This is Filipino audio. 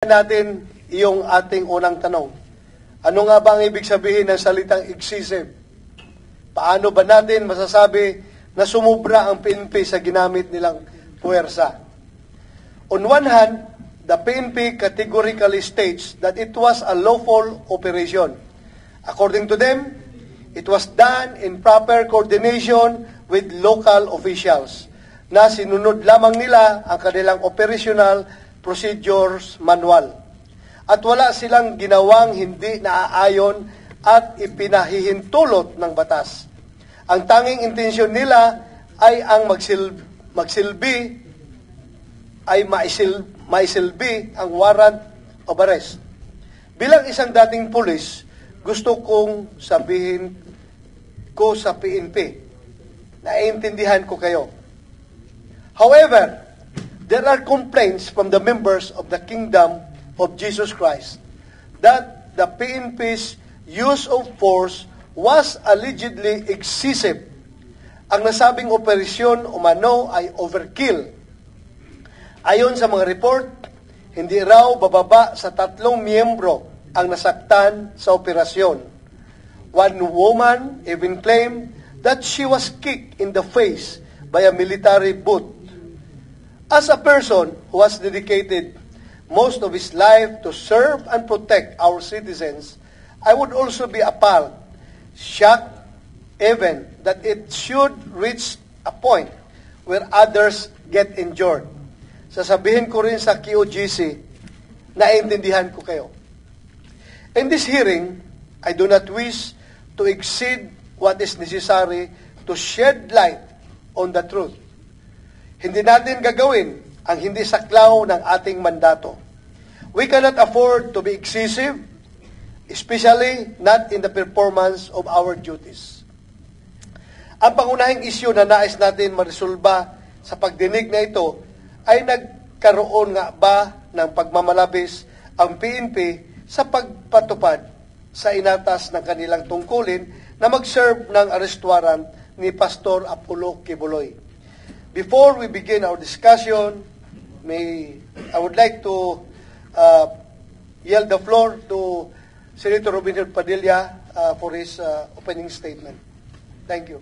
Natin iyong ating unang tanong. Ano nga ba ang ibig sabihin ng salitang excessive? Paano ba natin masasabi na sumubra ang PNP sa ginamit nilang puwersa? On one hand, the PNP categorically states that it was a lawful operation. According to them, it was done in proper coordination with local officials na sinunod lamang nila ang kanilang operational procedures manual. At wala silang ginawang hindi naaayon at ipinahihintulot ng batas. Ang tanging intensyon nila ay ang maisilbi ang warrant of arrest. Bilang isang dating pulis, gusto kong sabihin ko sa PNP, naiintindihan ko kayo. However, there are complaints from the members of the Kingdom of Jesus Christ that the PNP's use of force was allegedly excessive. Ang nasabing operasyon umano ay overkill. Ayon sa mga report, hindi raw bababa sa 3 miyembro ang nasaktan sa operasyon. One woman even claimed that she was kicked in the face by a military boot. As a person who has dedicated most of his life to serve and protect our citizens, I would also be appalled, shocked, even that it should reach a point where others get injured. Sasabihin ko rin sa QOGC, naiintindihan ko kayo. In this hearing, I do not wish to exceed what is necessary to shed light on the truth. Hindi natin gagawin ang hindi saklaw ng ating mandato. We cannot afford to be excessive, especially not in the performance of our duties. Ang pangunahing isyu na nais natin maresolba sa pagdinig na ito ay nagkaroon nga ba ng pagmamalabis ang PNP sa pagpatupad sa inatas ng kanilang tungkulin na mag-serve ng arrest warrant ni Pastor Apollo Kibuloy. Before we begin our discussion, I would like to yield the floor to Senator Robin Hood Padilla for his opening statement. Thank you.